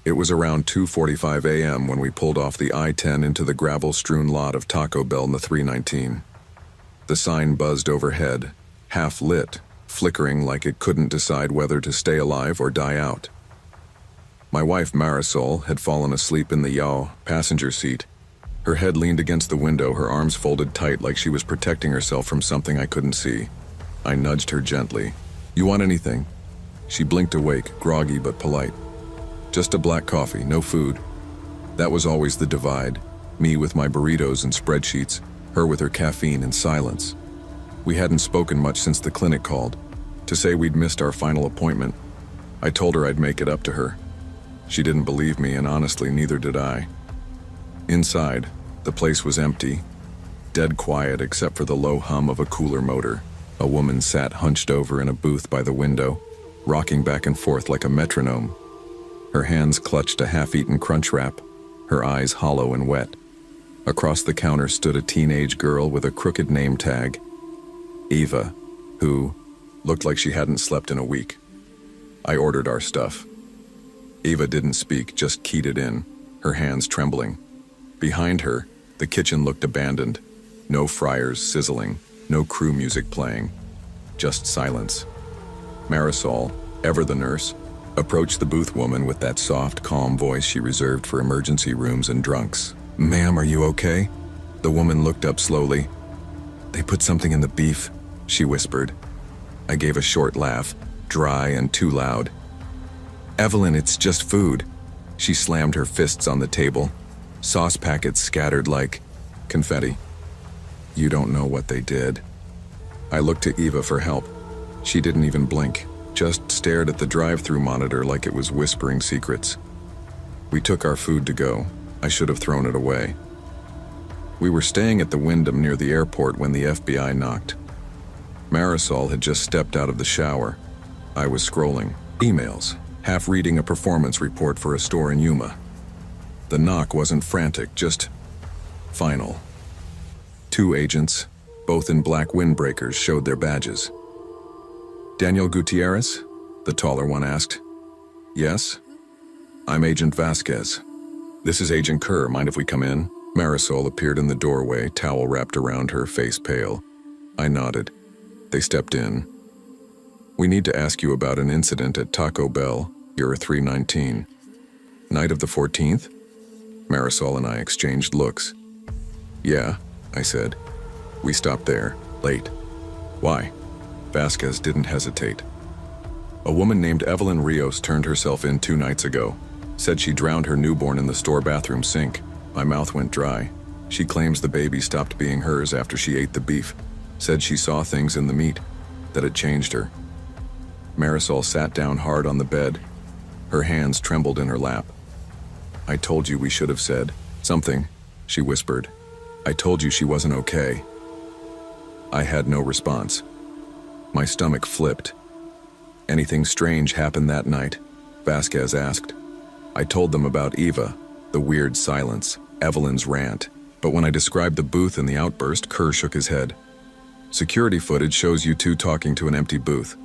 It was around 2:45 a.m. when we pulled off the I-10 into the gravel-strewn lot of Taco Bell in the 319. The sign buzzed overhead, half lit, flickering like it couldn't decide whether to stay alive or die out. My wife Marisol had fallen asleep in the yaw passenger seat. Her head leaned against the window, her arms folded tight like she was protecting herself from something I couldn't see. I nudged her gently. "You want anything?" She blinked awake, groggy but polite. "Just a black coffee, no food." That was always the divide. Me with my burritos and spreadsheets, her with her caffeine and silence. We hadn't spoken much since the clinic called to say we'd missed our final appointment. I told her I'd make it up to her. She didn't believe me, and honestly, neither did I. Inside, the place was empty, dead quiet except for the low hum of a cooler motor. A woman sat hunched over in a booth by the window, rocking back and forth like a metronome. Her hands clutched a half-eaten crunch wrap, her eyes hollow and wet. Across the counter stood a teenage girl with a crooked name tag, Eva, who looked like she hadn't slept in a week. I ordered our stuff. Eva didn't speak, just keyed it in, her hands trembling. Behind her, the kitchen looked abandoned. No fryers sizzling, no crew music playing, just silence. Marisol, ever the nurse, approached the booth woman with that soft, calm voice she reserved for emergency rooms and drunks. "Ma'am, are you okay?" The woman looked up slowly. "They put something in the beef," she whispered. I gave a short laugh, dry and too loud. "Evelyn, it's just food." She slammed her fists on the table. Sauce packets scattered like confetti. "You don't know what they did." I looked to Eva for help. She didn't even blink, just stared at the drive-thru monitor like it was whispering secrets. We took our food to go. I should have thrown it away. We were staying at the Wyndham near the airport when the FBI knocked. Marisol had just stepped out of the shower. I was scrolling emails, half reading a performance report for a store in Yuma. The knock wasn't frantic, just final. 2 agents, both in black windbreakers, showed their badges. "Daniel Gutierrez?" the taller one asked. "Yes?" "I'm Agent Vasquez." "This is Agent Kerr, mind if we come in?" Marisol appeared in the doorway, towel wrapped around her, face pale. I nodded. They stepped in. "We need to ask you about an incident at Taco Bell, Euro 319. Night of the 14th? Marisol and I exchanged looks. "Yeah," I said. "We stopped there, late." "Why?" Vasquez didn't hesitate. "A woman named Evelyn Rios turned herself in 2 nights ago. Said she drowned her newborn in the store bathroom sink." My mouth went dry. "She claims the baby stopped being hers after she ate the beef. Said she saw things in the meat, that it changed her." Marisol sat down hard on the bed. Her hands trembled in her lap. "I told you we should have said something," she whispered. "I told you she wasn't okay." I had no response. My stomach flipped. "Anything strange happened that night?" Vasquez asked. I told them about Eva, the weird silence, Evelyn's rant. But when I described the booth and the outburst, Kerr shook his head. "Security footage shows you 2 talking to an empty booth.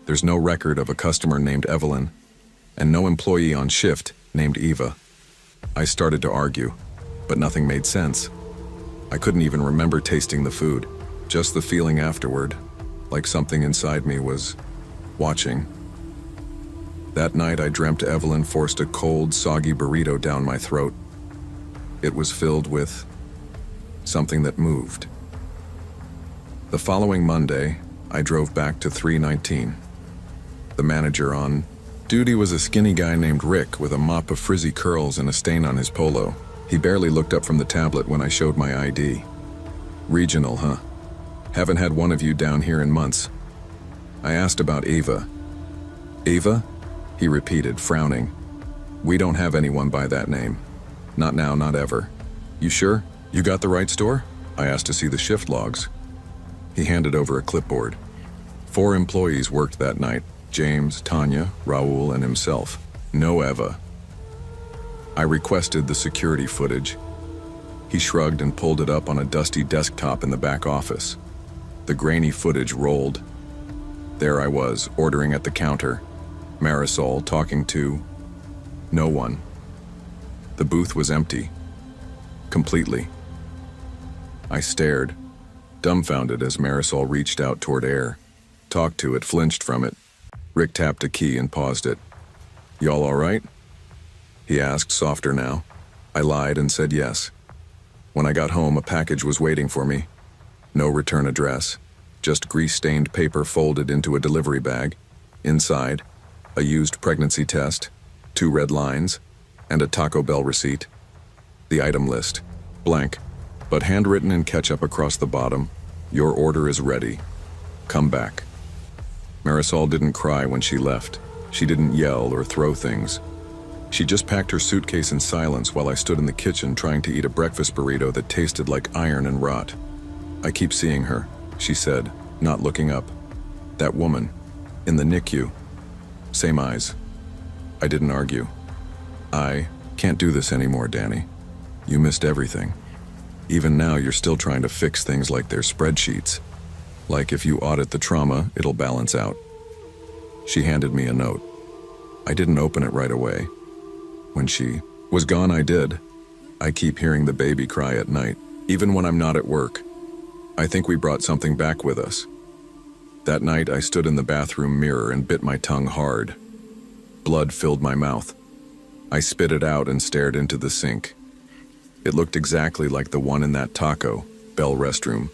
There's no record of a customer named Evelyn, and no employee on shift named Eva." I started to argue, but nothing made sense. I couldn't even remember tasting the food, just the feeling afterward, like something inside me was watching. That night I dreamt Evelyn forced a cold, soggy burrito down my throat. It was filled with something that moved. The following Monday, I drove back to 319. The manager on duty was a skinny guy named Rick with a mop of frizzy curls and a stain on his polo. He barely looked up from the tablet when I showed my ID. "Regional, huh? Haven't had one of you down here in months." I asked about Eva. "Eva?" he repeated, frowning. "We don't have anyone by that name. Not now, not ever." "You sure? You got the right store?" I asked to see the shift logs. He handed over a clipboard. 4 employees worked that night: James, Tanya, Raul, and himself. No Eva. I requested the security footage. He shrugged and pulled it up on a dusty desktop in the back office. The grainy footage rolled. There I was, ordering at the counter. Marisol talking to No one. The booth was empty. Completely. I stared, dumbfounded as Marisol reached out toward air, talked to it, flinched from it. Rick tapped a key and paused it. "Y'all all right?" he asked, softer now. I lied and said yes. When I got home, a package was waiting for me. No return address, just grease-stained paper folded into a delivery bag. Inside, a used pregnancy test, 2 red lines, and a Taco Bell receipt. The item list, blank, but handwritten in ketchup across the bottom. "Your order is ready. Come back." Marisol didn't cry when she left. She didn't yell or throw things. She just packed her suitcase in silence while I stood in the kitchen trying to eat a breakfast burrito that tasted like iron and rot. "I keep seeing her," she said, not looking up. "That woman, in the NICU. Same eyes." I didn't argue. "I can't do this anymore, Danny. You missed everything. Even now you're still trying to fix things like their spreadsheets. Like if you audit the trauma, it'll balance out." She handed me a note. I didn't open it right away. When she was gone, I did. "I keep hearing the baby cry at night, even when I'm not at work. I think we brought something back with us." That night, I stood in the bathroom mirror and bit my tongue hard. Blood filled my mouth. I spit it out and stared into the sink. It looked exactly like the one in that Taco Bell restroom.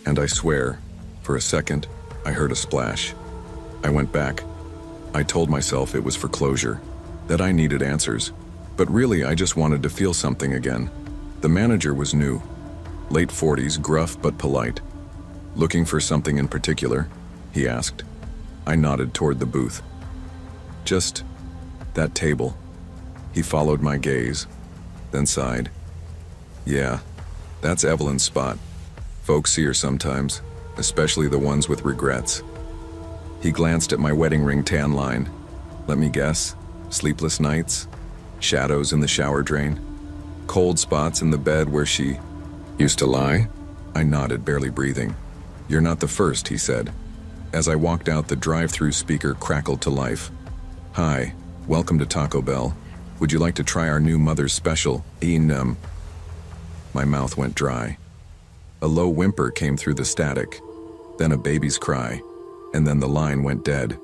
And I swear, for a second, I heard a splash. I went back. I told myself it was for closure, that I needed answers. But really, I just wanted to feel something again. The manager was new. Late 40s, gruff but polite. "Looking for something in particular?" he asked. I nodded toward the booth. "Just that table." He followed my gaze, then sighed. "Yeah, that's Evelyn's spot. Folks see her sometimes, especially the ones with regrets." He glanced at my wedding ring tan line. "Let me guess, sleepless nights, shadows in the shower drain, cold spots in the bed where she used to lie?" I nodded, barely breathing. "You're not the first," he said. As I walked out, the drive-thru speaker crackled to life. "Hi, welcome to Taco Bell. Would you like to try our new Mother's Special, My mouth went dry. A low whimper came through the static, then a baby's cry, and then the line went dead.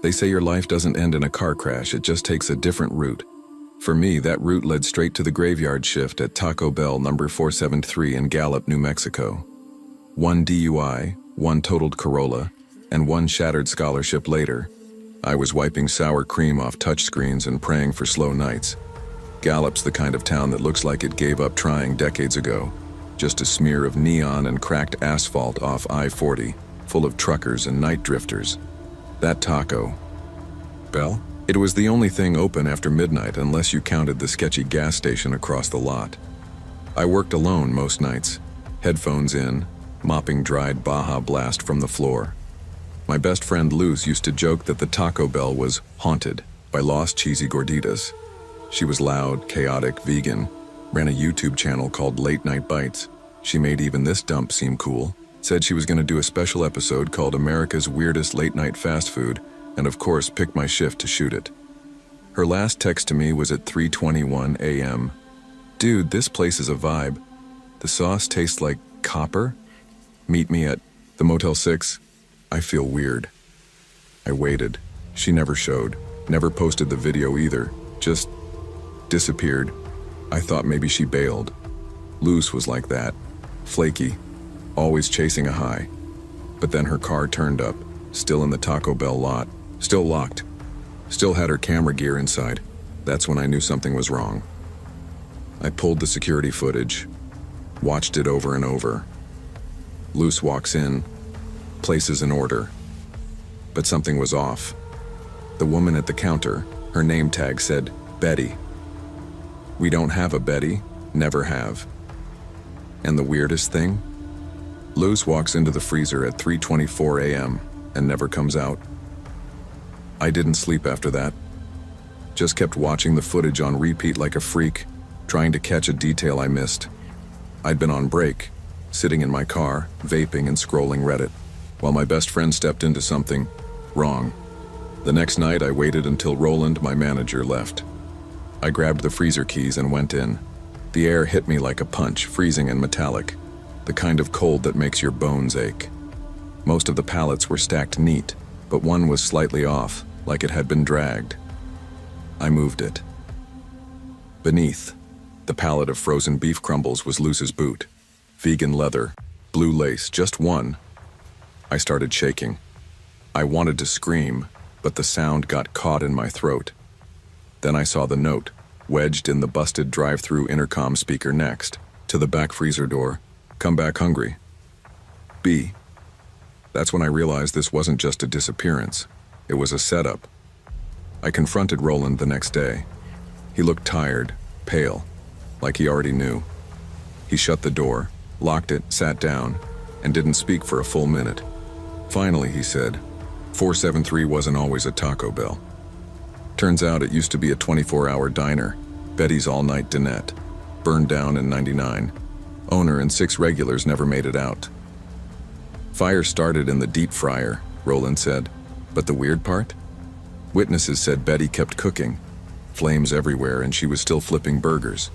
They say your life doesn't end in a car crash, it just takes a different route. For me, that route led straight to the graveyard shift at Taco Bell number 473 in Gallup, New Mexico. 1 DUI, 1 totaled Corolla, and 1 shattered scholarship later, I was wiping sour cream off touchscreens and praying for slow nights. Gallup's the kind of town that looks like it gave up trying decades ago. Just a smear of neon and cracked asphalt off I-40, full of truckers and night drifters. That Taco Bell? It was the only thing open after midnight unless you counted the sketchy gas station across the lot. I worked alone most nights, headphones in, mopping dried Baja Blast from the floor. My best friend Luz used to joke that the Taco Bell was haunted by lost cheesy gorditas. She was loud, chaotic, vegan, ran a YouTube channel called Late Night Bites. She made even this dump seem cool, said she was going to do a special episode called America's Weirdest Late Night Fast Food, and of course picked my shift to shoot it. Her last text to me was at 3:21 a.m. "Dude, this place is a vibe. The sauce tastes like copper. Meet me at the Motel 6. I feel weird." I waited. She never showed, never posted the video either, just disappeared. I thought maybe she bailed. Luz was like that, flaky, always chasing a high. But then her car turned up, still in the Taco Bell lot, still locked, still had her camera gear inside. That's when I knew something was wrong. I pulled the security footage, watched it over and over. Luz walks in, places an order. But something was off. The woman at the counter, her name tag said, Betty. We don't have a Betty, never have. And the weirdest thing? Luz walks into the freezer at 3:24 a.m. and never comes out. I didn't sleep after that. Just kept watching the footage on repeat like a freak, trying to catch a detail I missed. I'd been on break, sitting in my car, vaping and scrolling Reddit, while my best friend stepped into something Wrong. The next night, I waited until Roland, my manager, left. I grabbed the freezer keys and went in. The air hit me like a punch, freezing and metallic, the kind of cold that makes your bones ache. Most of the pallets were stacked neat, but one was slightly off, like it had been dragged. I moved it. Beneath, the pallet of frozen beef crumbles was Luce's boot. Vegan leather, blue lace, just one. I started shaking. I wanted to scream, but the sound got caught in my throat. Then I saw the note, wedged in the busted drive-thru intercom speaker next, to the back freezer door. Come back hungry. B. That's when I realized this wasn't just a disappearance. It was a setup. I confronted Roland the next day. He looked tired, pale, like he already knew. He shut the door, locked it, sat down, and didn't speak for a full minute. Finally, he said, 473 wasn't always a Taco Bell. Turns out it used to be a 24-hour diner, Betty's all-night dinette, burned down in '99. Owner and 6 regulars never made it out. Fire started in the deep fryer, Roland said. But the weird part? Witnesses said Betty kept cooking, flames everywhere, and she was still flipping burgers.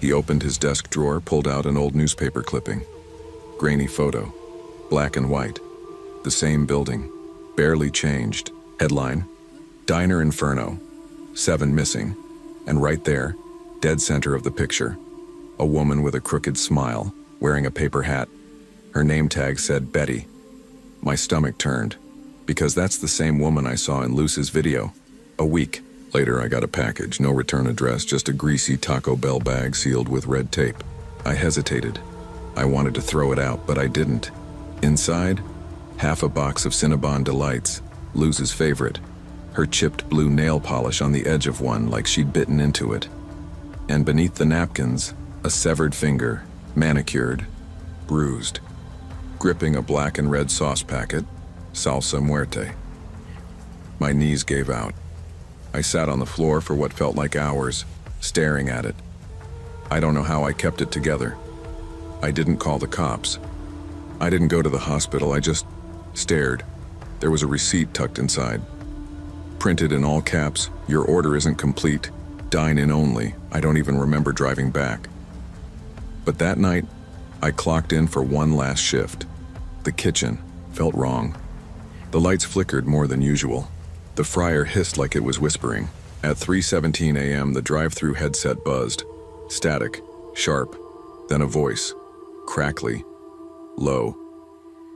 He opened his desk drawer, pulled out an old newspaper clipping. Grainy photo, black and white. The same building, barely changed. Headline, Diner Inferno, 7 missing. And right there, dead center of the picture, a woman with a crooked smile, wearing a paper hat. Her name tag said Betty. My stomach turned, because that's the same woman I saw in Luce's video. A week later, I got a package, no return address, just a greasy Taco Bell bag sealed with red tape. I hesitated. I wanted to throw it out, but I didn't. Inside, half a box of Cinnabon Delights, Luce's favorite. Her chipped blue nail polish on the edge of one like she'd bitten into it. And beneath the napkins, a severed finger, manicured, bruised. Gripping a black and red sauce packet, salsa muerte. My knees gave out. I sat on the floor for what felt like hours, staring at it. I don't know how I kept it together. I didn't call the cops. I didn't go to the hospital, I just stared. There was a receipt tucked inside. Printed in all caps, your order isn't complete, dine in only. I don't even remember driving back. But that night, I clocked in for one last shift. The kitchen felt wrong. The lights flickered more than usual. The fryer hissed like it was whispering. At 3:17 a.m., the drive-thru headset buzzed. Static, sharp, then a voice. Crackly, low.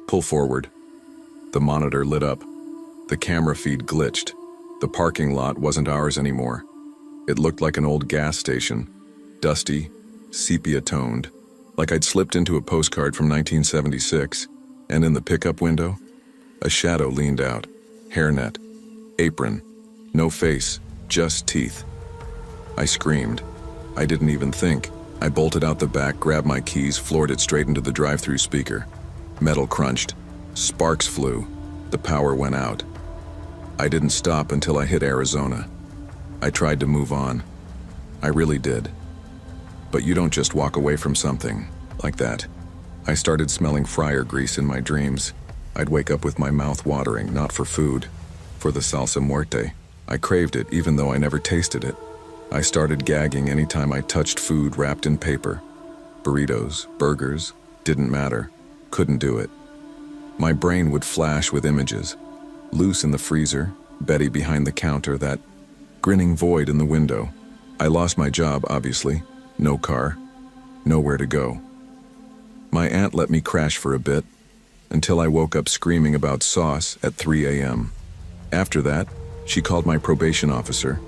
Pull forward. The monitor lit up. The camera feed glitched. The parking lot wasn't ours anymore. It looked like an old gas station. Dusty, sepia-toned, like I'd slipped into a postcard from 1976. And in the pickup window, a shadow leaned out. Hairnet, apron, no face, just teeth. I screamed. I didn't even think. I bolted out the back, grabbed my keys, floored it straight into the drive-thru speaker. Metal crunched. Sparks flew. The power went out. I didn't stop until I hit Arizona. I tried to move on. I really did. But you don't just walk away from something like that. I started smelling fryer grease in my dreams. I'd wake up with my mouth watering, not for food, for the salsa muerte. I craved it even though I never tasted it. I started gagging anytime I touched food wrapped in paper. Burritos, burgers, didn't matter. Couldn't do it. My brain would flash with images. Luce in the freezer, Betty behind the counter, that grinning void in the window. I lost my job, obviously. No car. Nowhere to go. My aunt let me crash for a bit, until I woke up screaming about sauce at 3 a.m. After that, she called my probation officer,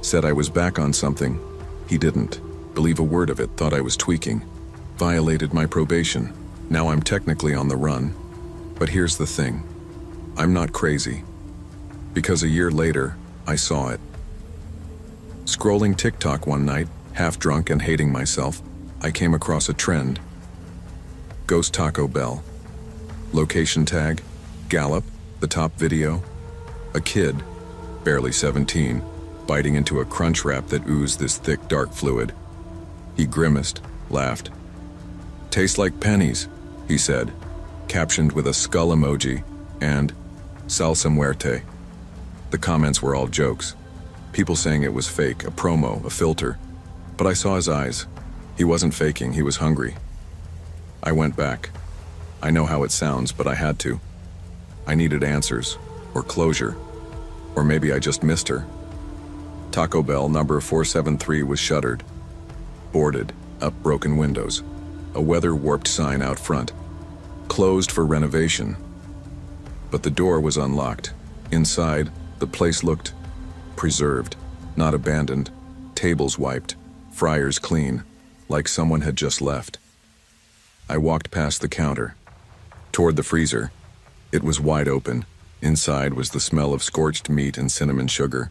said I was back on something. He didn't believe a word of it, thought I was tweaking. Violated my probation. Now I'm technically on the run. But here's the thing. I'm not crazy. Because a year later, I saw it. Scrolling TikTok one night, half drunk and hating myself, I came across a trend. Ghost Taco Bell. Location tag, Gallup, the top video. A kid, barely 17, biting into a crunch wrap that oozed this thick, dark fluid. He grimaced, laughed. "Tastes like pennies," he said, captioned with a skull emoji, and Salsa muerte. The comments were all jokes. People saying it was fake, a promo, a filter. But I saw his eyes. He wasn't faking, he was hungry. I went back. I know how it sounds, but I had to. I needed answers, or closure. Or maybe I just missed her. Taco Bell number 473 was shuttered. Boarded, up broken windows. A weather-warped sign out front. Closed for renovation. But the door was unlocked. Inside, the place looked preserved, not abandoned. Tables wiped, fryers clean, like someone had just left. I walked past the counter, toward the freezer. It was wide open. Inside was the smell of scorched meat and cinnamon sugar.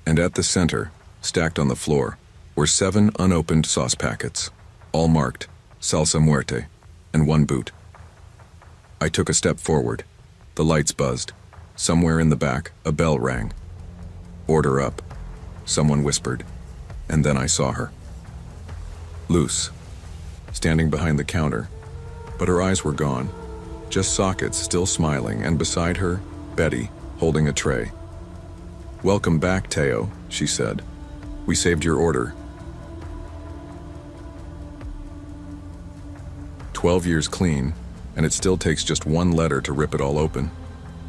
And at the center, stacked on the floor, were 7 unopened sauce packets, all marked Salsa Muerte, and 1 boot. I took a step forward. The lights buzzed. Somewhere in the back, a bell rang. "Order up," someone whispered, and then I saw her. Loose, standing behind the counter, but her eyes were gone, just sockets still smiling, and beside her, Betty, holding a tray. "Welcome back, Teo," she said. "We saved your order." 12 years clean, and it still takes just 1 letter to rip it all open.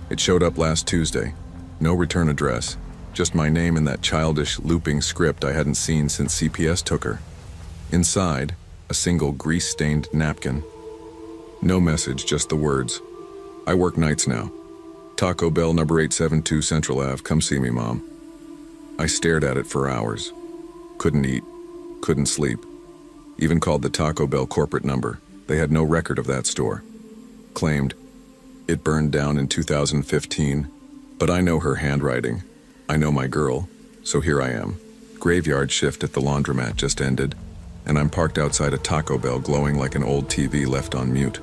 It showed up last Tuesday. No return address, just my name in that childish, looping script I hadn't seen since CPS took her. Inside, a single grease-stained napkin. No message, just the words. "I work nights now. Taco Bell number 872 Central Ave, come see me, Mom." I stared at it for hours. Couldn't eat, couldn't sleep. Even called the Taco Bell corporate number. They had no record of that store. Claimed it burned down in 2015, but I know her handwriting. I know my girl, so here I am. Graveyard shift at the laundromat just ended, and I'm parked outside a Taco Bell glowing like an old TV left on mute.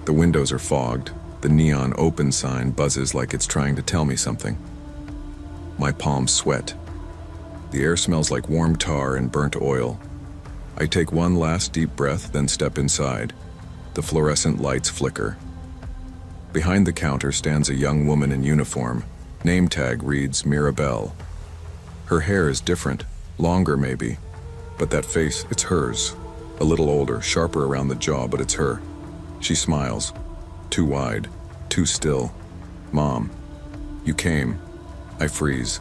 The windows are fogged. The neon open sign buzzes like it's trying to tell me something. My palms sweat. The air smells like warm tar and burnt oil. I take one last deep breath, then step inside. The fluorescent lights flicker. Behind the counter stands a young woman in uniform. Name tag reads Mirabelle. Her hair is different, longer maybe, but that face, it's hers. A little older, sharper around the jaw, but it's her. She smiles. Too wide, too still. "Mom, you came." I freeze.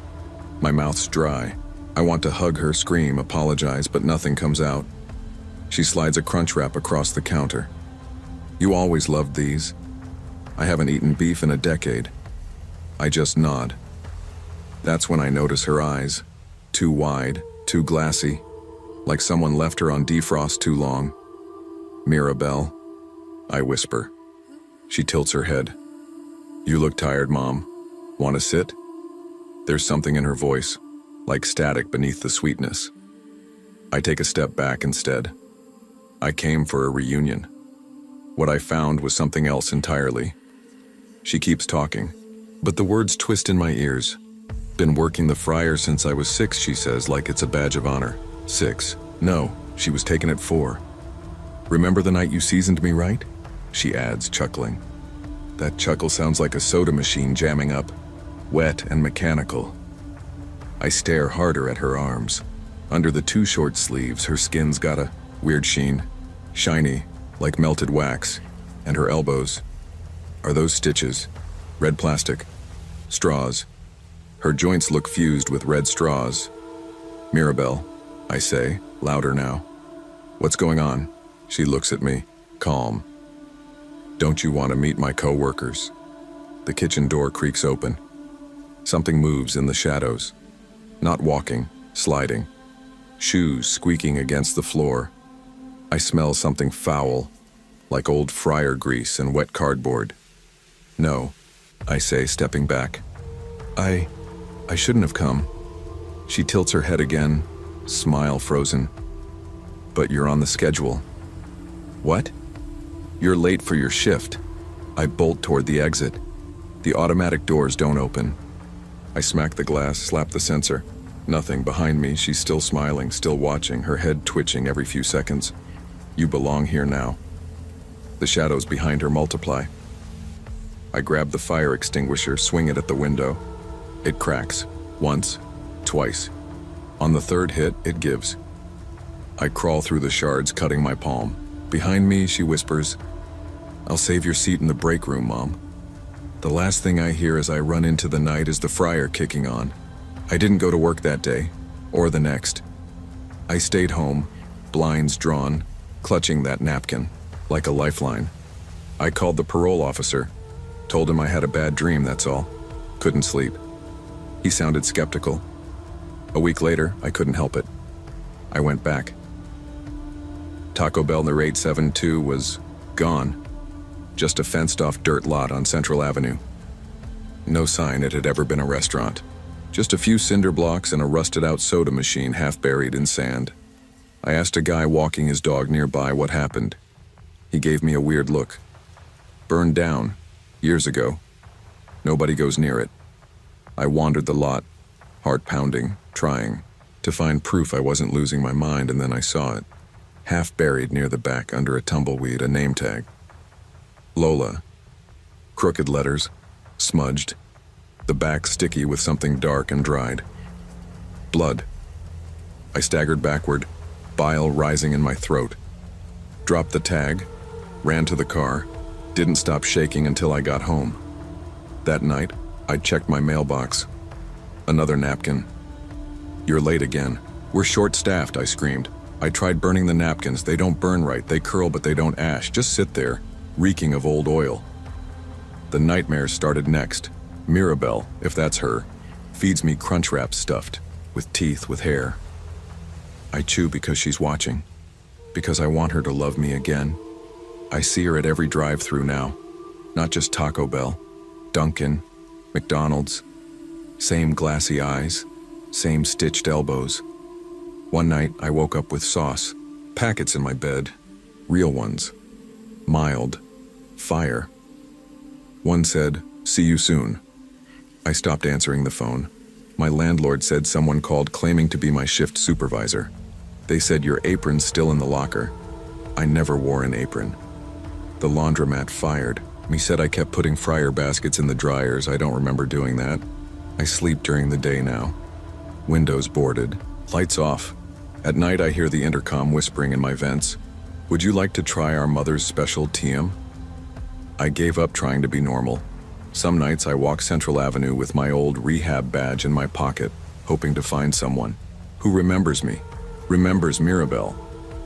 My mouth's dry. I want to hug her, scream, apologize, but nothing comes out. She slides a crunch wrap across the counter. "You always loved these." I haven't eaten beef in a decade. I just nod. That's when I notice her eyes. Too wide, too glassy, like someone left her on defrost too long. "Mirabelle," I whisper. She tilts her head. "You look tired, Mom. Want to sit?" There's something in her voice, like static beneath the sweetness. I take a step back instead. I came for a reunion. What I found was something else entirely. She keeps talking, but the words twist in my ears. "Been working the fryer since I was 6, she says, like it's a badge of honor. 6. No, she was taken at 4. "Remember the night you seasoned me right?" she adds, chuckling. That chuckle sounds like a soda machine jamming up, wet and mechanical. I stare harder at her arms. Under the too short sleeves, her skin's got a weird sheen, shiny, like melted wax, and her elbows. Are those stitches? Red plastic? Straws? Her joints look fused with red straws. "Mirabelle," I say, louder now. "What's going on?" She looks at me, calm. "Don't you want to meet my co-workers?" The kitchen door creaks open. Something moves in the shadows. Not walking, sliding. Shoes squeaking against the floor. I smell something foul, like old fryer grease and wet cardboard. "No," I say, stepping back. I shouldn't have come." She tilts her head again, smile frozen. "But you're on the schedule." "What?" "You're late for your shift." I bolt toward the exit. The automatic doors don't open. I smack the glass, slap the sensor. Nothing behind me. She's still smiling, still watching, her head twitching every few seconds. "You belong here now." The shadows behind her multiply. I grab the fire extinguisher, swing it at the window. It cracks. Once, twice. On the third hit, it gives. I crawl through the shards, cutting my palm. Behind me, she whispers, "I'll save your seat in the break room, Mom." The last thing I hear as I run into the night is the fryer kicking on. I didn't go to work that day, or the next. I stayed home, blinds drawn, clutching that napkin, like a lifeline. I called the parole officer, told him I had a bad dream, that's all. Couldn't sleep. He sounded skeptical. A week later, I couldn't help it. I went back. Taco Bell near 872 was gone. Just a fenced-off dirt lot on Central Avenue. No sign it had ever been a restaurant. Just a few cinder blocks and a rusted-out soda machine half buried in sand. I asked a guy walking his dog nearby what happened. He gave me a weird look. Burned down, years ago. Nobody goes near it. I wandered the lot, heart pounding, trying to find proof I wasn't losing my mind, and then I saw it. Half buried near the back under a tumbleweed, a name tag. Lola. Crooked letters, smudged. The back sticky with something dark and dried. Blood. I staggered backward, bile rising in my throat. Dropped the tag, ran to the car, didn't stop shaking until I got home. That night, I checked my mailbox. Another napkin. "You're late again. We're short-staffed," I screamed. I tried burning the napkins. They don't burn right. They curl, but they don't ash. Just sit there, reeking of old oil. The nightmares started next. Mirabelle, if that's her, feeds me crunch wraps stuffed, with teeth, with hair. I chew because she's watching, because I want her to love me again. I see her at every drive-thru now, not just Taco Bell, Dunkin', McDonald's. Same glassy eyes, same stitched elbows. One night, I woke up with sauce, packets in my bed, real ones, mild, fire. One said, "See you soon." I stopped answering the phone. My landlord said someone called claiming to be my shift supervisor. They said, "Your apron's still in the locker." I never wore an apron. The laundromat fired. Me said I kept putting fryer baskets in the dryers. I don't remember doing that. I sleep during the day now. Windows boarded, lights off. At night I hear the intercom whispering in my vents, "Would you like to try our mother's special TM?" I gave up trying to be normal. Some nights I walk Central Avenue with my old rehab badge in my pocket, hoping to find someone who remembers me, remembers Mirabelle.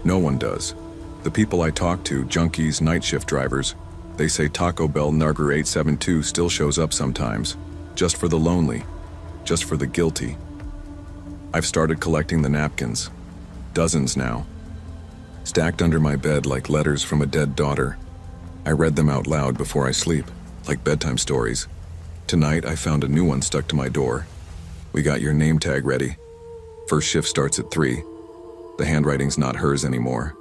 No one does. The people I talk to, junkies, night shift drivers, they say Taco Bell Nugger 872 still shows up sometimes, just for the lonely, just for the guilty. I've started collecting the napkins, dozens now, stacked under my bed like letters from a dead daughter. I read them out loud before I sleep, like bedtime stories. Tonight, I found a new one stuck to my door. "We got your name tag ready. First shift starts at 3. The handwriting's not hers anymore.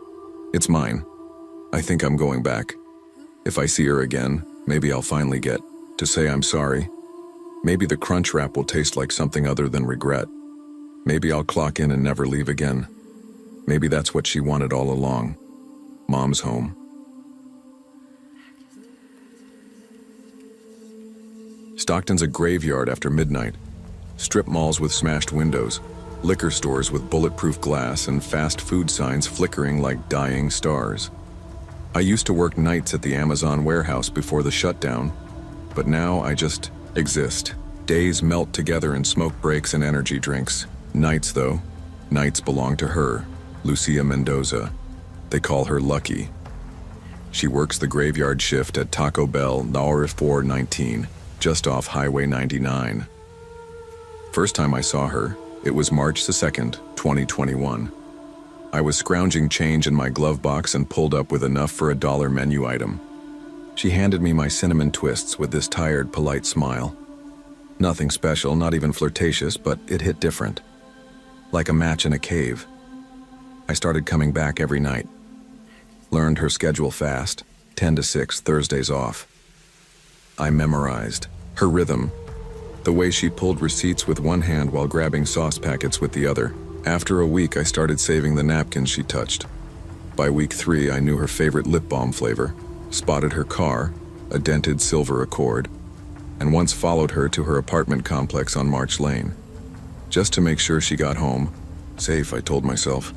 It's mine. I think I'm going back. If I see her again, maybe I'll finally get to say I'm sorry. Maybe the crunch wrap will taste like something other than regret. Maybe I'll clock in and never leave again. Maybe that's what she wanted all along. Mom's home." Stockton's a graveyard after midnight. Strip malls with smashed windows, liquor stores with bulletproof glass, and fast food signs flickering like dying stars. I used to work nights at the Amazon warehouse before the shutdown, but now I just exist. Days melt together in smoke breaks and energy drinks. Nights, though, nights belong to her, Lucia Mendoza. They call her Lucky. She works the graveyard shift at Taco Bell, Naur 419, just off Highway 99. First time I saw her, it was March the 2nd, 2021. I was scrounging change in my glove box and pulled up with enough for a $1 menu item. She handed me my cinnamon twists with this tired, polite smile. Nothing special, not even flirtatious, but it hit different. Like a match in a cave. I started coming back every night. Learned her schedule fast, 10 to 6, Thursdays off. I memorized her rhythm, the way she pulled receipts with one hand while grabbing sauce packets with the other. After a week, I started saving the napkins she touched. By week 3, I knew her favorite lip balm flavor, spotted her car, a dented silver Accord, and once followed her to her apartment complex on March Lane. Just to make sure she got home, safe, I told myself.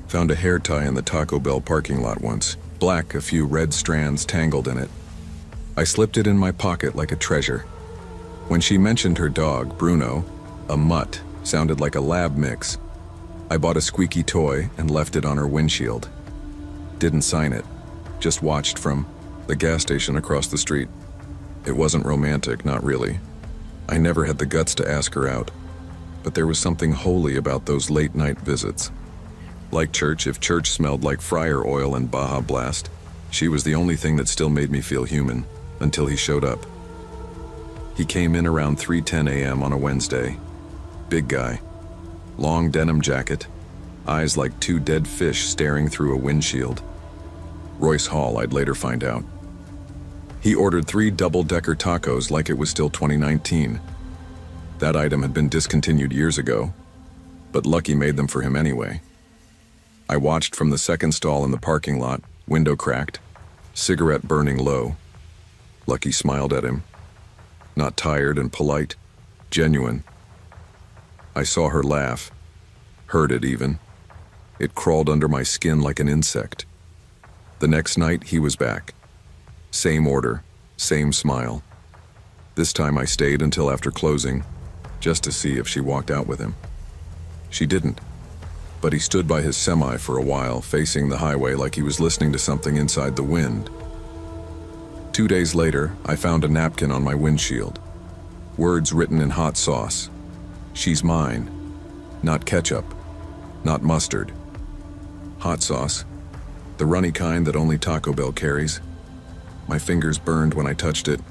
Found a hair tie in the Taco Bell parking lot once, black, a few red strands tangled in it. I slipped it in my pocket like a treasure. When she mentioned her dog, Bruno, a mutt, sounded like a lab mix. I bought a squeaky toy and left it on her windshield. Didn't sign it, just watched from the gas station across the street. It wasn't romantic, not really. I never had the guts to ask her out, but there was something holy about those late-night visits. Like church, if church smelled like fryer oil and Baja Blast, she was the only thing that still made me feel human, until he showed up. He came in around 3:10 a.m. on a Wednesday. Big guy, long denim jacket, eyes like two dead fish staring through a windshield. Royce Hall, I'd later find out. He ordered 3 double-decker tacos like it was still 2019. That item had been discontinued years ago, but Lucky made them for him anyway. I watched from the second stall in the parking lot, window cracked, cigarette burning low. Lucky smiled at him. Not tired and polite, genuine. I saw her laugh, heard it even. It crawled under my skin like an insect. The next night, he was back. Same order, same smile. This time I stayed until after closing, just to see if she walked out with him. She didn't, but he stood by his semi for a while, facing the highway like he was listening to something inside the wind. 2 days later, I found a napkin on my windshield. Words written in hot sauce. She's mine. Not ketchup. Not mustard. Hot sauce. The runny kind that only Taco Bell carries. My fingers burned when I touched it.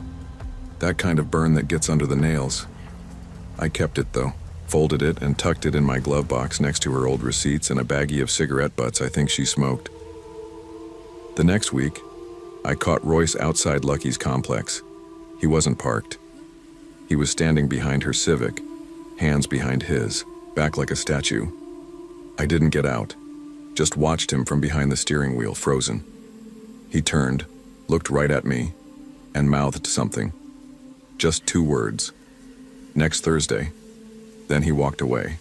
That kind of burn that gets under the nails. I kept it though, folded it and tucked it in my glove box next to her old receipts and a baggie of cigarette butts I think she smoked. The next week, I caught Royce outside Lucky's complex. He wasn't parked. He was standing behind her Civic, hands behind his, back like a statue. I didn't get out, just watched him from behind the steering wheel, frozen. He turned, looked right at me, and mouthed something. Just 2 words. Next Thursday. Then he walked away.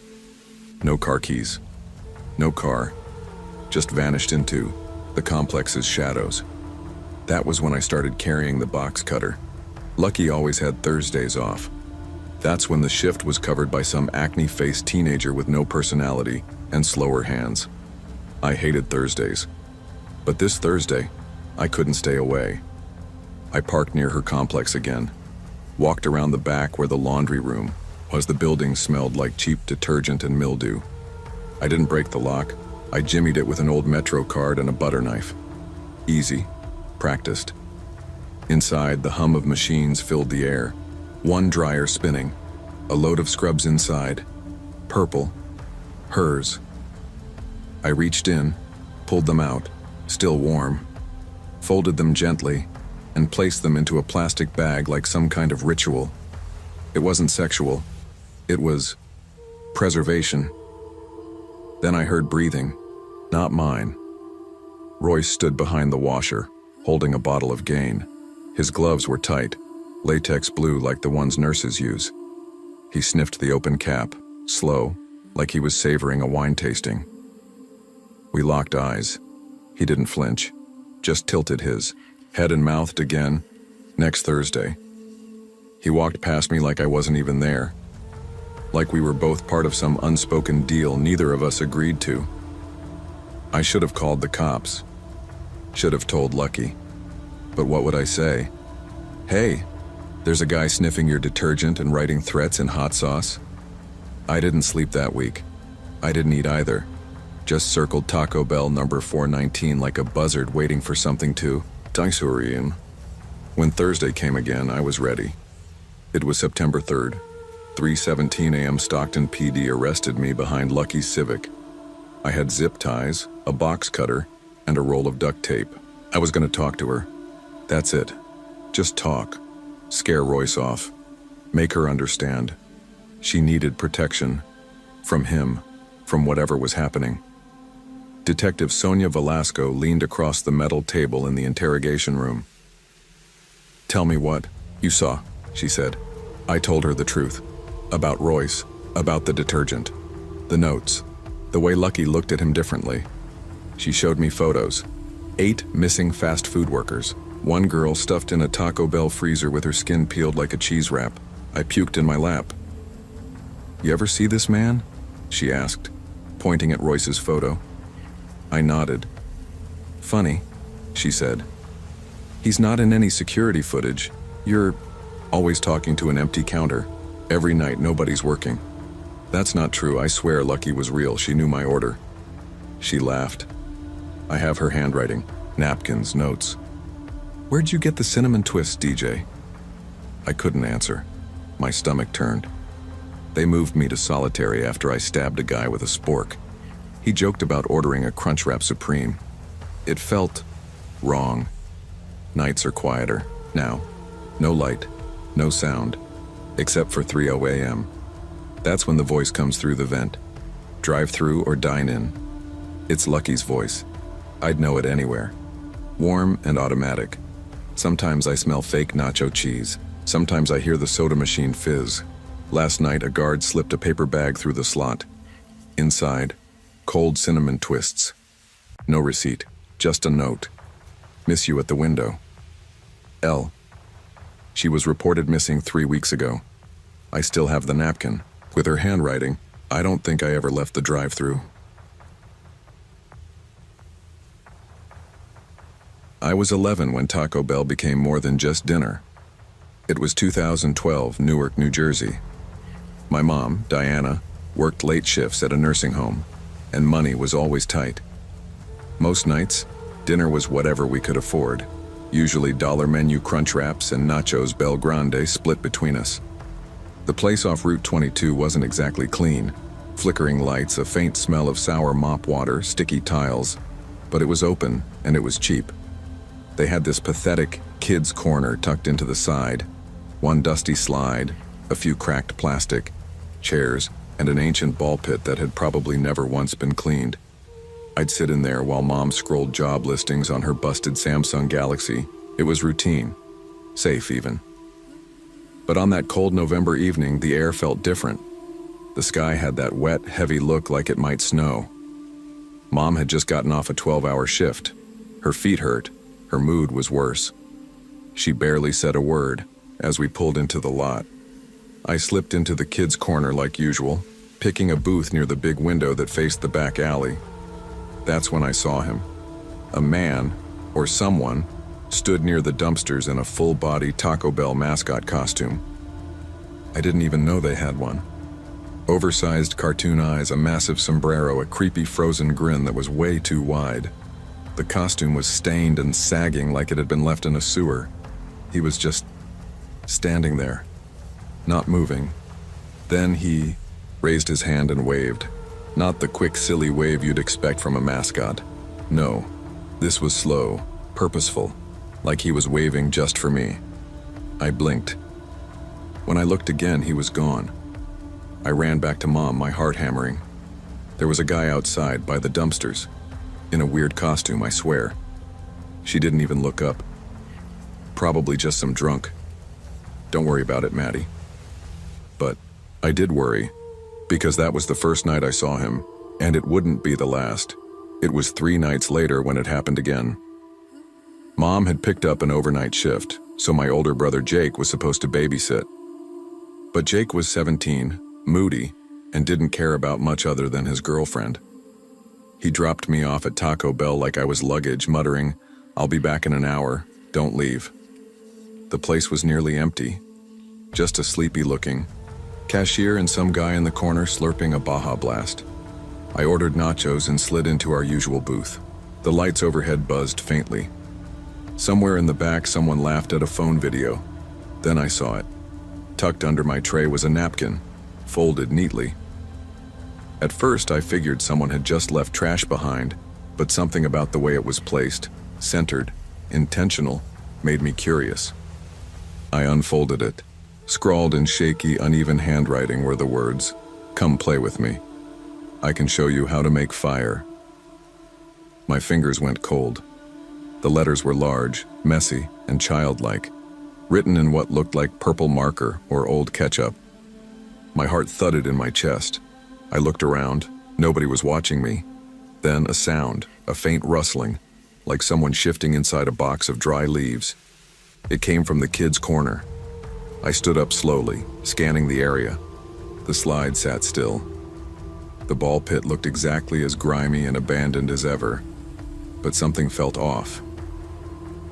No car keys. No car. Just vanished into the complex's shadows. That was when I started carrying the box cutter. Lucky always had Thursdays off. That's when the shift was covered by some acne-faced teenager with no personality and slower hands. I hated Thursdays. But this Thursday, I couldn't stay away. I parked near her complex again, walked around the back where the laundry room was. The building smelled like cheap detergent and mildew. I didn't break the lock. I jimmied it with an old Metro card and a butter knife. Easy. Practiced. Inside, the hum of machines filled the air. One dryer spinning. A load of scrubs inside. Purple. Hers. I reached in, pulled them out, still warm, folded them gently, and placed them into a plastic bag like some kind of ritual. It wasn't sexual. It was preservation. Then I heard breathing, not mine. Royce stood behind the washer, holding a bottle of Gain. His gloves were tight, latex blue like the ones nurses use. He sniffed the open cap, slow, like he was savoring a wine tasting. We locked eyes. He didn't flinch, just tilted his head and mouthed again. Next Thursday. He walked past me like I wasn't even there, like we were both part of some unspoken deal neither of us agreed to. I should have called the cops, should have told Lucky. But what would I say? Hey, there's a guy sniffing your detergent and writing threats in hot sauce. I didn't sleep that week. I didn't eat either. Just circled Taco Bell number 419 like a buzzard waiting for something to disorient. When Thursday came again, I was ready. It was September 3rd. 3:17 a.m. Stockton PD arrested me behind Lucky's Civic. I had zip ties, a box cutter, and a roll of duct tape. I was going to talk to her. That's it. Just talk. Scare Royce off. Make her understand. She needed protection. From him. From whatever was happening. Detective Sonia Velasco leaned across the metal table in the interrogation room. "Tell me what you saw," she said. I told her the truth. About Royce, about the detergent, the notes, the way Lucky looked at him differently. She showed me photos. 8 missing fast food workers. 1 girl stuffed in a Taco Bell freezer with her skin peeled like a cheese wrap. I puked in my lap. "You ever see this man?" she asked, pointing at Royce's photo. I nodded. "Funny," she said. "He's not in any security footage. You're always talking to an empty counter. Every night nobody's working." "That's not true. I swear Lucky was real. She knew my order." She laughed. "I have her handwriting, napkins, notes." "Where'd you get the cinnamon twists, DJ?" I couldn't answer. My stomach turned. They moved me to solitary after I stabbed a guy with a spork. He joked about ordering a Crunchwrap Supreme. It felt wrong. Nights are quieter now. No light, no sound, except for 3:00 a.m. That's when the voice comes through the vent. Drive-thru or dine-in. It's Lucky's voice. I'd know it anywhere. Warm and automatic. Sometimes I smell fake nacho cheese. Sometimes I hear the soda machine fizz. Last night, a guard slipped a paper bag through the slot. Inside, cold cinnamon twists. No receipt, just a note. "Miss you at the window. L." She was reported missing 3 weeks ago. I still have the napkin. With her handwriting, I don't think I ever left the drive-thru. I was 11 when Taco Bell became more than just dinner. It was 2012, Newark, New Jersey. My mom, Diana, worked late shifts at a nursing home, and money was always tight. Most nights, dinner was whatever we could afford, usually dollar menu crunch wraps and nachos Bel Grande split between us. The place off Route 22 wasn't exactly clean. Flickering lights, a faint smell of sour mop water, sticky tiles, but it was open and it was cheap. They had this pathetic kids' corner tucked into the side, one dusty slide, a few cracked plastic chairs, and an ancient ball pit that had probably never once been cleaned. I'd sit in there while Mom scrolled job listings on her busted Samsung Galaxy. It was routine, safe even. But on that cold November evening, the air felt different. The sky had that wet, heavy look like it might snow. Mom had just gotten off a 12-hour shift. Her feet hurt. Her mood was worse. She barely said a word as we pulled into the lot. I slipped into the kids' corner like usual, picking a booth near the big window that faced the back alley. That's when I saw him. A man, or someone, stood near the dumpsters in a full-body Taco Bell mascot costume. I didn't even know they had one. Oversized cartoon eyes, a massive sombrero, a creepy frozen grin that was way too wide. The costume was stained and sagging like it had been left in a sewer. He was just standing there, not moving. Then he raised his hand and waved. Not the quick, silly wave you'd expect from a mascot. No, this was slow, purposeful, like he was waving just for me. I blinked. When I looked again, he was gone. I ran back to Mom, my heart hammering. There was a guy outside by the dumpsters, in a weird costume, I swear. She didn't even look up. Probably just some drunk. Don't worry about it, Maddie. But I did worry, because that was the first night I saw him, and it wouldn't be the last. It was 3 nights later when it happened again. Mom had picked up an overnight shift, so my older brother Jake was supposed to babysit. But Jake was 17, moody, and didn't care about much other than his girlfriend. He dropped me off at Taco Bell like I was luggage, muttering, "I'll be back in an hour, don't leave." The place was nearly empty, just a sleepy-looking cashier and some guy in the corner slurping a Baja Blast. I ordered nachos and slid into our usual booth. The lights overhead buzzed faintly. Somewhere in the back, someone laughed at a phone video. Then I saw it. Tucked under my tray was a napkin, folded neatly. At first, I figured someone had just left trash behind, but something about the way it was placed, centered, intentional, made me curious. I unfolded it. Scrawled in shaky, uneven handwriting were the words, "Come play with me. I can show you how to make fire." My fingers went cold. The letters were large, messy, and childlike. written in what looked like purple marker or old ketchup. My heart thudded in my chest. I looked around. Nobody was watching me. Then a sound, a faint rustling, like someone shifting inside a box of dry leaves. It came from the kids' corner. I stood up slowly, scanning the area. The slide sat still. The ball pit looked exactly as grimy and abandoned as ever, but something felt off.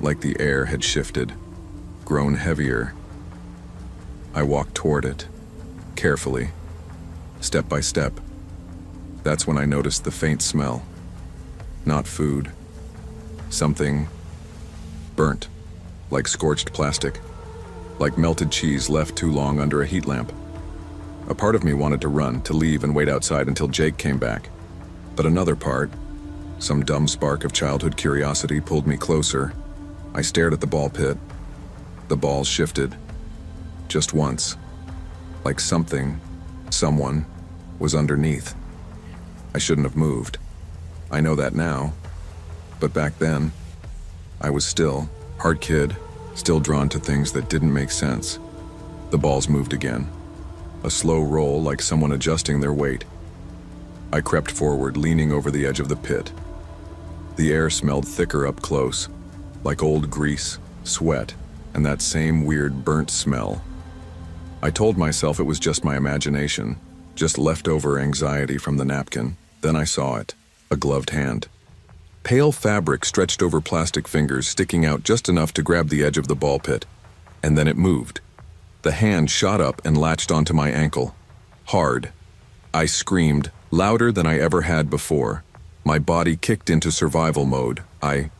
Like the air had shifted, grown heavier. I walked toward it, carefully, step by step. That's when I noticed the faint smell. Not food. Something burnt, like scorched plastic, like melted cheese left too long under a heat lamp. A part of me wanted to run, to leave and wait outside until Jake came back. But another part, some dumb spark of childhood curiosity, pulled me closer. I stared at the ball pit. The balls shifted. Just once. Like something, someone, was underneath. I shouldn't have moved. I know that now. But back then, I was still, hard kid, still drawn to things that didn't make sense. The balls moved again. A slow roll, like someone adjusting their weight. I crept forward, leaning over the edge of the pit. The air smelled thicker up close, like old grease, sweat, and that same weird burnt smell. I told myself it was just my imagination, just leftover anxiety from the napkin. Then I saw it, a gloved hand. Pale fabric stretched over plastic fingers, sticking out just enough to grab the edge of the ball pit. And then it moved. The hand shot up and latched onto my ankle. Hard. I screamed, louder than I ever had before. My body kicked into survival mode. I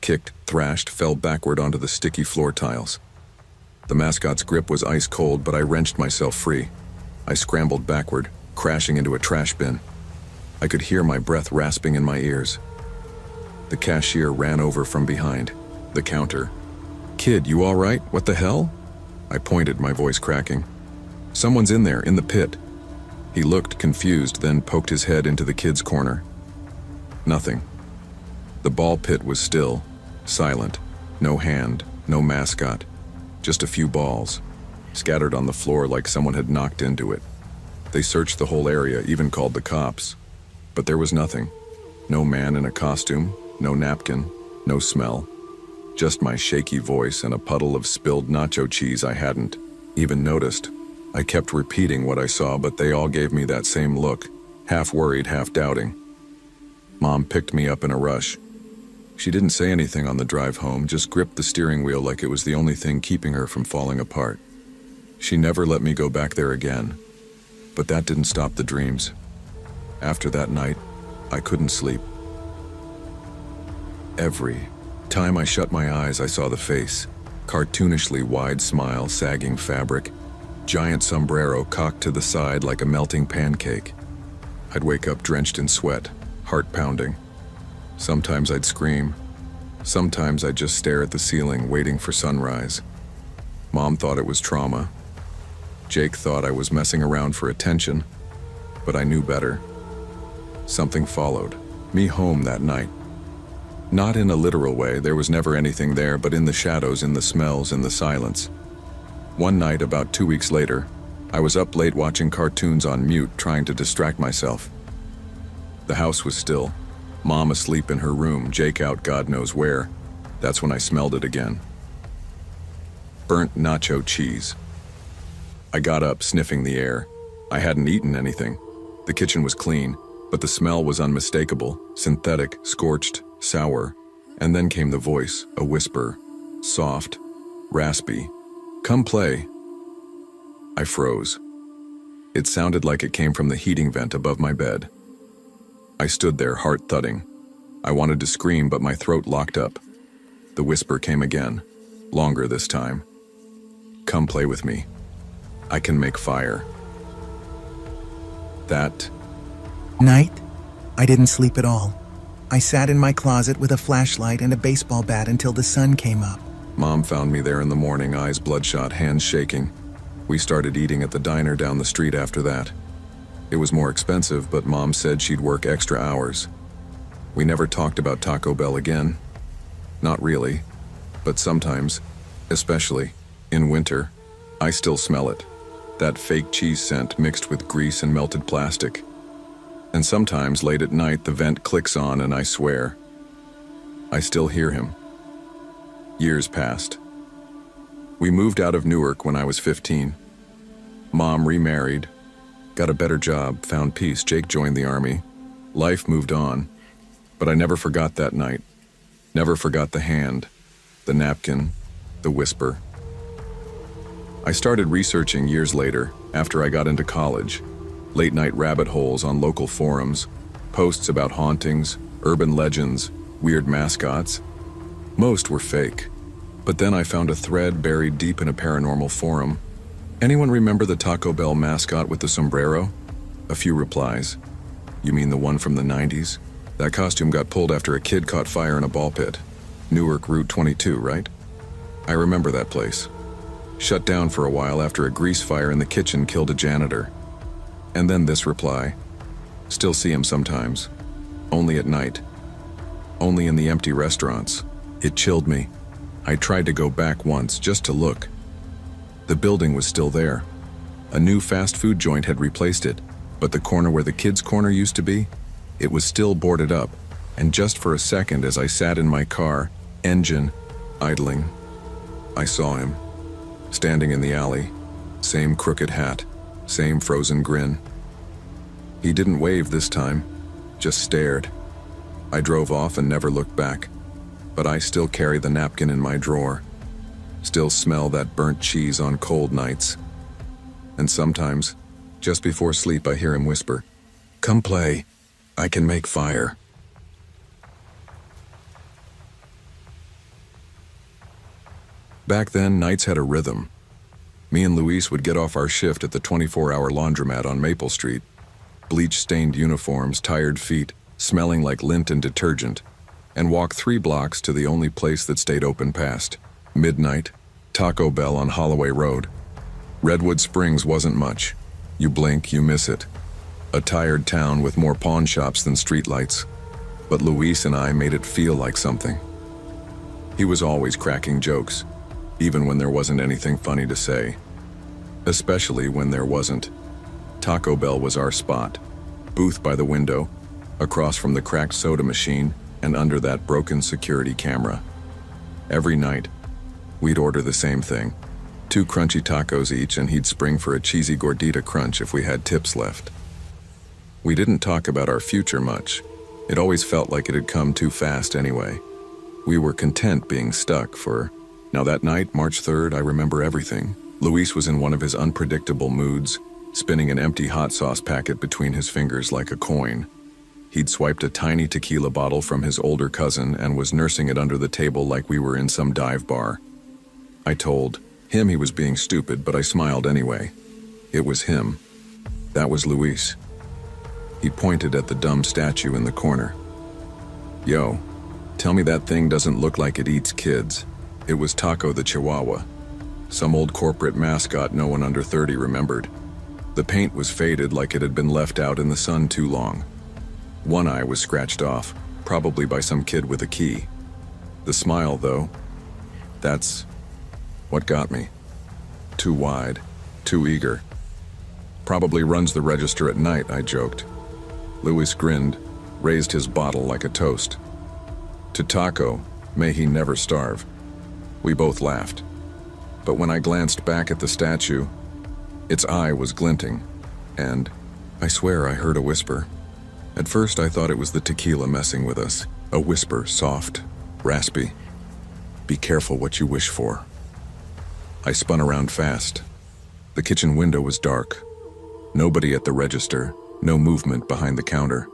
kicked, thrashed, fell backward onto the sticky floor tiles. The mascot's grip was ice cold, but I wrenched myself free. I scrambled backward, crashing into a trash bin. I could hear my breath rasping in my ears. The cashier ran over from behind, the counter. "Kid, you all right? What the hell?" I pointed, my voice cracking. "Someone's in there, in the pit." He looked confused, then poked his head into the kid's corner. Nothing. The ball pit was still, silent. No hand, no mascot. Just a few balls, scattered on the floor like someone had knocked into it. They searched the whole area, even called the cops. But there was nothing. No man in a costume, no napkin, no smell. Just my shaky voice and a puddle of spilled nacho cheese I hadn't even noticed. I kept repeating what I saw, but they all gave me that same look, half worried, half doubting. Mom picked me up in a rush. She didn't say anything on the drive home, just gripped the steering wheel like it was the only thing keeping her from falling apart. She never let me go back there again. But that didn't stop the dreams. After that night, I couldn't sleep. Every time I shut my eyes, I saw the face. Cartoonishly wide smile, sagging fabric, giant sombrero cocked to the side like a melting pancake. I'd wake up drenched in sweat, heart pounding. Sometimes I'd scream. Sometimes I'd just stare at the ceiling, waiting for sunrise. Mom thought it was trauma. Jake thought I was messing around for attention, but I knew better. Something followed me home that night. Not in a literal way, there was never anything there, but in the shadows, in the smells, in the silence. One night, about 2 weeks later, I was up late watching cartoons on mute, trying to distract myself. The house was still. Mom asleep in her room, Jake out God knows where. That's when I smelled it again. Burnt nacho cheese. I got up, sniffing the air. I hadn't eaten anything. The kitchen was clean, but the smell was unmistakable, synthetic, scorched, sour. And then came the voice, a whisper, soft, raspy. "Come play." I froze. It sounded like it came from the heating vent above my bed. I stood there, heart thudding. I wanted to scream, but my throat locked up. The whisper came again, longer this time. "Come play with me. I can make fire." That night, I didn't sleep at all. I sat in my closet with a flashlight and a baseball bat until the sun came up. Mom found me there in the morning, eyes bloodshot, hands shaking. We started eating at the diner down the street after that. It was more expensive, but Mom said she'd work extra hours. We never talked about Taco Bell again. Not really, but sometimes, especially, In winter, I still smell it. That fake cheese scent mixed with grease and melted plastic. And sometimes late at night the vent clicks on and I swear, I still hear him. Years passed. We moved out of Newark when I was 15. Mom remarried, got a better job, found peace. Jake joined the army. Life moved on, but I never forgot that night. Never forgot the hand, the napkin, the whisper. I started researching years later, after I got into college. Late night rabbit holes on local forums, posts about hauntings, urban legends, weird mascots. Most were fake. But then I found a thread buried deep in a paranormal forum. Anyone remember the Taco Bell mascot with the sombrero? A few replies. You mean the one from the 90s? That costume got pulled after a kid caught fire in a ball pit. Newark Route 22, right? I remember that place. Shut down for a while after a grease fire in the kitchen killed a janitor. And then this reply. Still see him sometimes. Only at night. Only in the empty restaurants. It chilled me. I tried to go back once just to look. The building was still there. A new fast food joint had replaced it, but the corner where the kids' corner used to be, it was still boarded up, and just for a second as I sat in my car, engine idling, I saw him, standing in the alley, same crooked hat, same frozen grin. He didn't wave this time, just stared. I drove off and never looked back, but I still carry the napkin in my drawer, still smell that burnt cheese on cold nights. And sometimes, just before sleep, I hear him whisper, "Come play, I can make fire." Back then, nights had a rhythm. Me and Luis would get off our shift at the 24-hour laundromat on Maple Street. Bleach-stained uniforms, tired feet, smelling like lint and detergent, and walk 3 blocks to the only place that stayed open past midnight, Taco Bell on Holloway Road. Redwood Springs wasn't much. You blink, you miss it. A tired town with more pawn shops than streetlights. But Luis and I made it feel like something. He was always cracking jokes, even when there wasn't anything funny to say. Especially when there wasn't. Taco Bell was our spot. Booth by the window, across from the cracked soda machine, and under that broken security camera. Every night, we'd order the same thing. 2 crunchy tacos each, and he'd spring for a cheesy gordita crunch if we had tips left. We didn't talk about our future much. It always felt like it had come too fast anyway. We were content being stuck for... Now that night, March 3rd, I remember everything. Luis was in one of his unpredictable moods, spinning an empty hot sauce packet between his fingers like a coin. He'd swiped a tiny tequila bottle from his older cousin and was nursing it under the table like we were in some dive bar. I told him he was being stupid, but I smiled anyway. It was him. That was Luis. He pointed at the dumb statue in the corner. "Yo, tell me that thing doesn't look like it eats kids." It was Taco the Chihuahua, some old corporate mascot no one under 30 remembered. The paint was faded like it had been left out in the sun too long. One eye was scratched off, probably by some kid with a key. The smile, though, that's what got me. Too wide, too eager. "Probably runs the register at night," I joked. Luis grinned, raised his bottle like a toast. To Taco, may he never starve. We both laughed. But when I glanced back at the statue, its eye was glinting, and I swear I heard a whisper. At first I thought it was the tequila messing with us. A whisper, soft, raspy. "Be careful what you wish for." I spun around fast. The kitchen window was dark. Nobody at the register, no movement behind the counter.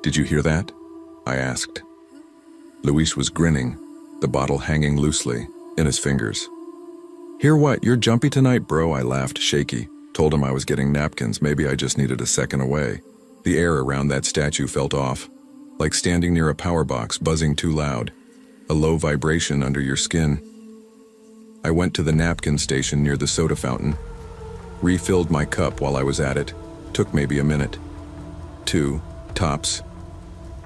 "Did you hear that?" I asked. Luis was grinning, the bottle hanging loosely in his fingers. "Hear what? You're jumpy tonight, bro," I laughed, shaky. Told him I was getting napkins, maybe I just needed a second away. The air around that statue felt off, like standing near a power box buzzing too loud, a low vibration under your skin. I went to the napkin station near the soda fountain, refilled my cup while I was at it. Took maybe a minute. 2, tops.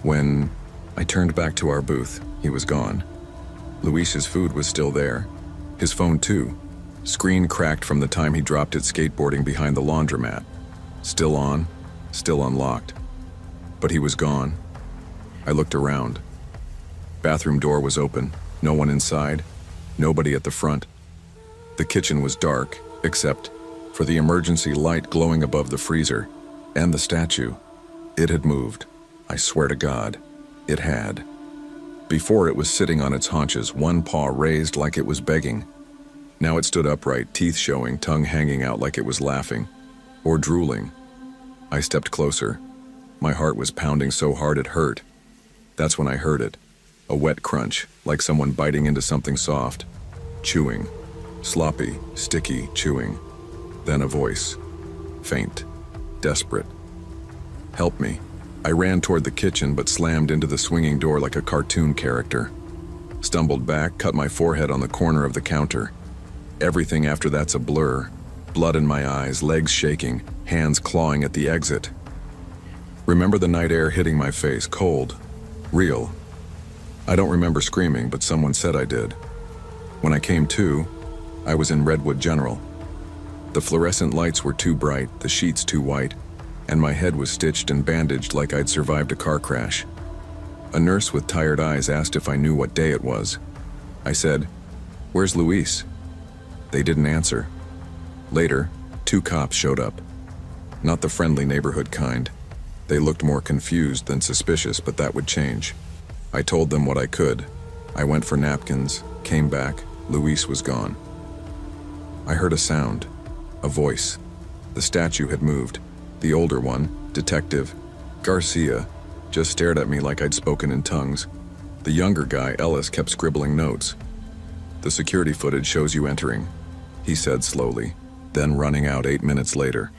When I turned back to our booth, he was gone. Luis's food was still there. His phone too, Screen cracked from the time he dropped it skateboarding behind the laundromat. Still on, still unlocked. But he was gone. I looked around. Bathroom door was open, no one inside, nobody at the front. The kitchen was dark, except for the emergency light glowing above the freezer, and the statue. It had moved. I swear to God, it had. Before it was sitting on its haunches, one paw raised like it was begging. Now it stood upright, teeth showing, tongue hanging out like it was laughing, or drooling. I stepped closer. My heart was pounding so hard it hurt. That's when I heard it. A wet crunch, like someone biting into something soft. Chewing. Sloppy, sticky chewing. Then a voice. Faint. Desperate. Help me. I ran toward the kitchen but slammed into the swinging door like a cartoon character. Stumbled back, cut my forehead on the corner of the counter. Everything after that's a blur. Blood in my eyes, legs shaking, hands clawing at the exit. Remember the night air hitting my face, cold, real. I don't remember screaming, but someone said I did. When I came to, I was in Redwood General. The fluorescent lights were too bright, the sheets too white, and my head was stitched and bandaged like I'd survived a car crash. A nurse with tired eyes asked if I knew what day it was. I said, "Where's Luis?" They didn't answer. Later, 2 cops showed up. Not the friendly neighborhood kind. They looked more confused than suspicious, but that would change. I told them what I could. I went for napkins, came back, Luis was gone. I heard a sound, a voice. The statue had moved. The older one, Detective Garcia, just stared at me like I'd spoken in tongues. The younger guy, Ellis, kept scribbling notes. "The security footage shows you entering," he said slowly, then running out 8 minutes later.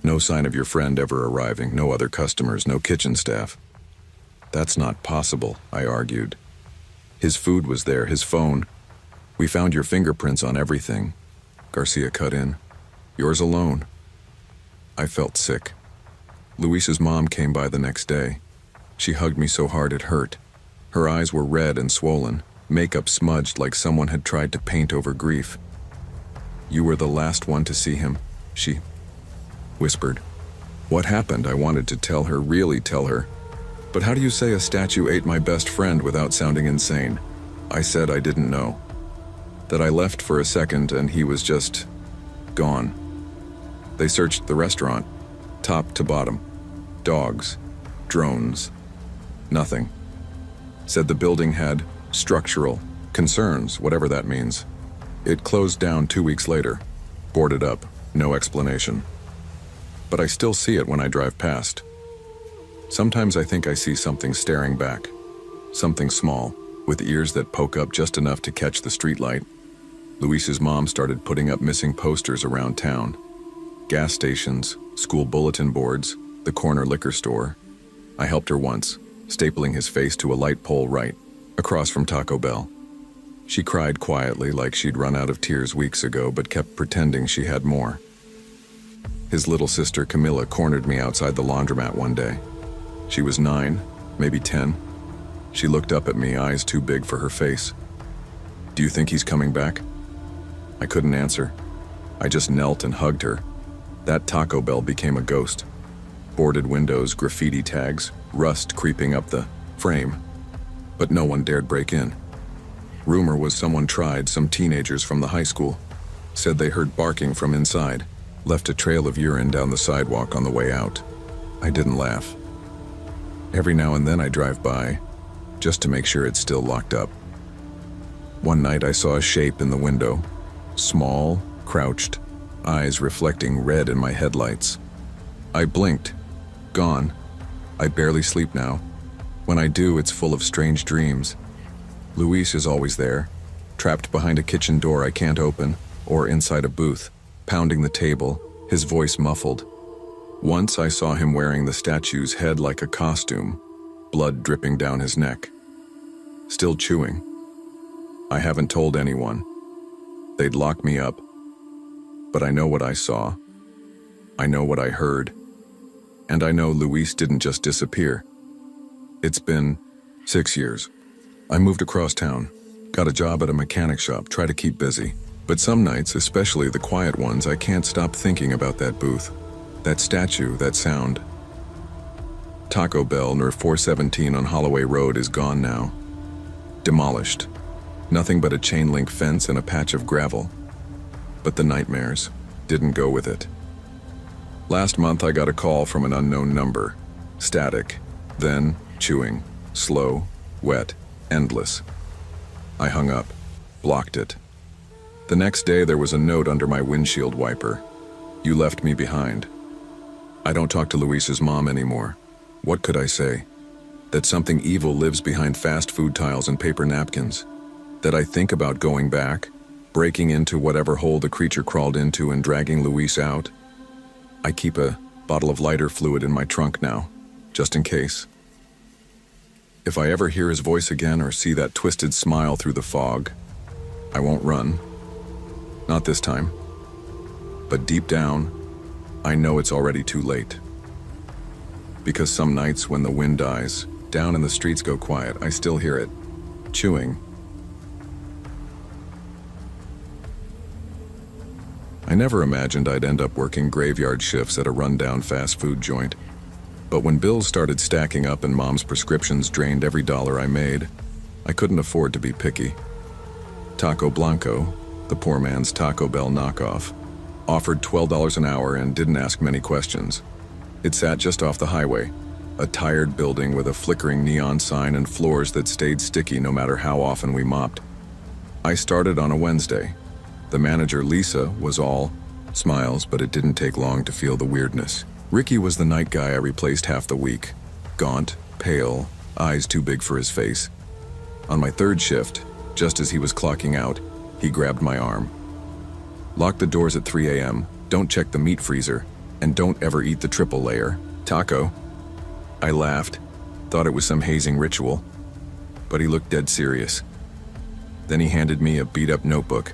"No sign of your friend ever arriving, no other customers, no kitchen staff." "That's not possible," I argued. "His food was there, his phone. We found your fingerprints on everything." Garcia cut in. "Yours alone." I felt sick. Luis's mom came by the next day. She hugged me so hard it hurt. Her eyes were red and swollen, makeup smudged like someone had tried to paint over grief. "You were the last one to see him," she whispered. What happened? I wanted to tell her, really tell her. But how do you say a statue ate my best friend without sounding insane? I said I didn't know. That I left for a second and he was just gone. They searched the restaurant, top to bottom. Dogs, drones, nothing. Said the building had structural concerns, whatever that means. It closed down 2 weeks later, boarded up, no explanation. But I still see it when I drive past. Sometimes I think I see something staring back, something small, with ears that poke up just enough to catch the streetlight. Luis's mom started putting up missing posters around town. Gas stations, school bulletin boards, the corner liquor store. I helped her once, stapling his face to a light pole right, across from Taco Bell. She cried quietly like she'd run out of tears weeks ago, but kept pretending she had more. His little sister Camilla cornered me outside the laundromat one day. She was 9, maybe 10. She looked up at me, eyes too big for her face. "Do you think he's coming back?" I couldn't answer. I just knelt and hugged her. That Taco Bell became a ghost. Boarded windows, graffiti tags, rust creeping up the frame. But no one dared break in. Rumor was someone tried, some teenagers from the high school. Said they heard barking from inside. Left a trail of urine down the sidewalk on the way out. I didn't laugh. Every now and then I drive by, just to make sure it's still locked up. One night I saw a shape in the window. Small, crouched, eyes reflecting red in my headlights. I blinked. Gone. I barely sleep now. When I do, it's full of strange dreams. Luis is always there, trapped behind a kitchen door I can't open, or inside a booth, pounding the table, his voice muffled. Once I saw him wearing the statue's head like a costume, blood dripping down his neck. Still chewing. I haven't told anyone. They'd lock me up. But I know what I saw. I know what I heard. And I know Luis didn't just disappear. It's been 6 years. I moved across town, got a job at a mechanic shop, try to keep busy. But some nights, especially the quiet ones, I can't stop thinking about that booth, that statue, that sound. Taco Bell near 417 on Holloway Road is gone now. Demolished. Nothing but a chain-link fence and a patch of gravel. But the nightmares didn't go with it. Last month I got a call from an unknown number. Static, then chewing, slow, wet, endless. I hung up, blocked it. The next day there was a note under my windshield wiper. You left me behind. I don't talk to Luis's mom anymore. What could I say? That something evil lives behind fast food tiles and paper napkins? That I think about going back, breaking into whatever hole the creature crawled into and dragging Luis out? I keep a bottle of lighter fluid in my trunk now, just in case. If I ever hear his voice again or see that twisted smile through the fog, I won't run. Not this time. But deep down, I know it's already too late. Because some nights when the wind dies, down and the streets go quiet, I still hear it, chewing. I never imagined I'd end up working graveyard shifts at a rundown fast food joint. But when bills started stacking up and Mom's prescriptions drained every dollar I made, I couldn't afford to be picky. Taco Blanco, the poor man's Taco Bell knockoff, offered $12 an hour and didn't ask many questions. It sat just off the highway, a tired building with a flickering neon sign and floors that stayed sticky no matter how often we mopped. I started on a Wednesday. The manager, Lisa, was all smiles, but it didn't take long to feel the weirdness. Ricky was the night guy I replaced half the week. Gaunt, pale, eyes too big for his face. On my third shift, just as he was clocking out, he grabbed my arm. Lock the doors at 3 a.m., don't check the meat freezer, and don't ever eat the triple layer. Taco. I laughed, thought it was some hazing ritual, but he looked dead serious. Then he handed me a beat-up notebook.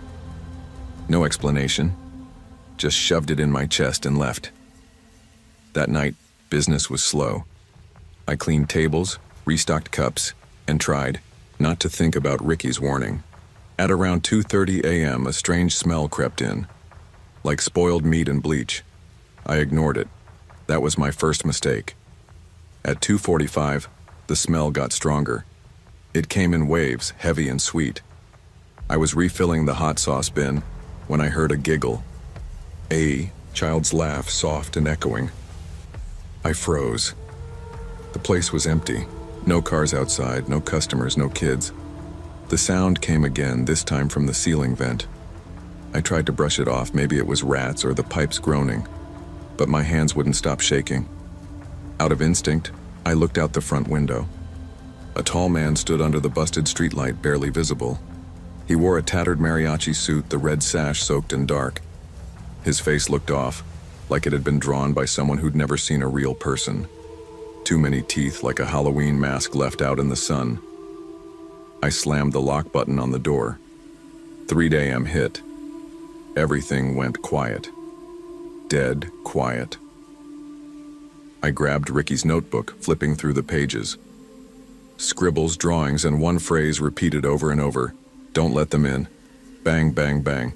No explanation, just shoved it in my chest and left. That night, business was slow. I cleaned tables, restocked cups, and tried not to think about Ricky's warning. At around 2:30 a.m., a strange smell crept in, like spoiled meat and bleach. I ignored it. That was my first mistake. At 2:45, the smell got stronger. It came in waves, heavy and sweet. I was refilling the hot sauce bin when I heard a giggle. A child's laugh, soft and echoing. I froze. The place was empty. No cars outside, no customers, no kids. The sound came again, this time from the ceiling vent. I tried to brush it off, maybe it was rats or the pipes groaning, but my hands wouldn't stop shaking. Out of instinct, I looked out the front window. A tall man stood under the busted streetlight, barely visible. He wore a tattered mariachi suit, the red sash soaked in dark. His face looked off, like it had been drawn by someone who'd never seen a real person. Too many teeth, like a Halloween mask left out in the sun. I slammed the lock button on the door. 3 a.m. hit. Everything went quiet. Dead quiet. I grabbed Ricky's notebook, flipping through the pages. Scribbles, drawings, and one phrase repeated over and over. Don't let them in. Bang, bang, bang.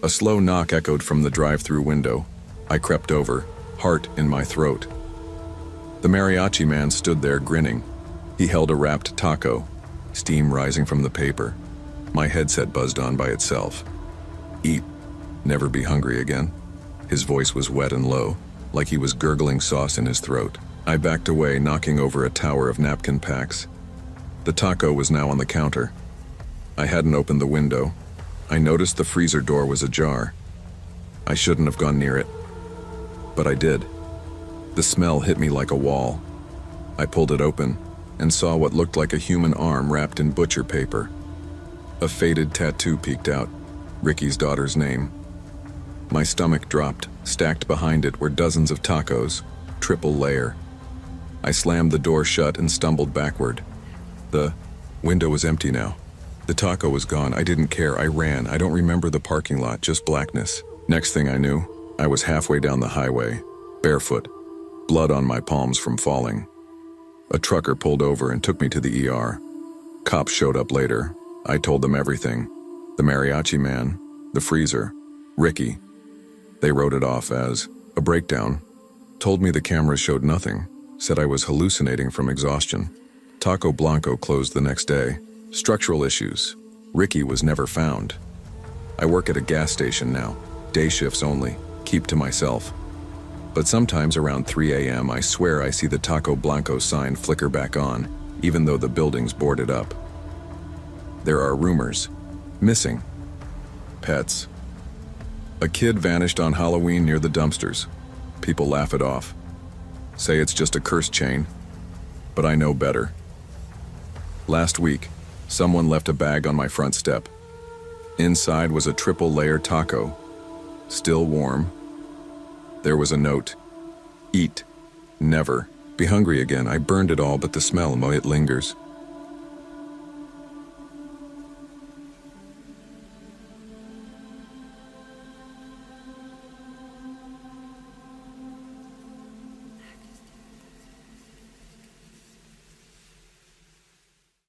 A slow knock echoed from the drive-thru window. I crept over, heart in my throat. The mariachi man stood there grinning. He held a wrapped taco, steam rising from the paper. My headset buzzed on by itself. Eat. Never be hungry again. His voice was wet and low, like he was gurgling sauce in his throat. I backed away, knocking over a tower of napkin packs. The taco was now on the counter. I hadn't opened the window. I noticed the freezer door was ajar. I shouldn't have gone near it, but I did. The smell hit me like a wall. I pulled it open and saw what looked like a human arm wrapped in butcher paper. A faded tattoo peeked out, Ricky's daughter's name. My stomach dropped. Stacked behind it were dozens of tacos, triple layer. I slammed the door shut and stumbled backward. The window was empty now. The taco was gone. I didn't care. I ran. I don't remember the parking lot, just blackness. Next thing I knew, I was halfway down the highway, barefoot, blood on my palms from falling. A trucker pulled over and took me to the ER. Cops showed up later. I told them everything. The mariachi man, the freezer, Ricky. They wrote it off as a breakdown, told me the cameras showed nothing, said I was hallucinating from exhaustion. Taco Blanco closed the next day. Structural issues. Ricky was never found. I work at a gas station now, day shifts only, keep to myself. But sometimes around 3 a.m. I swear I see the Taco Blanco sign flicker back on, even though the building's boarded up. There are rumors. Missing. Pets. A kid vanished on Halloween near the dumpsters. People laugh it off. Say it's just a curse chain. But I know better. Last week, someone left a bag on my front step. Inside was a triple-layer taco. Still warm. There was a note. Eat. Never. Be hungry again. I burned it all, but the smell, it lingers.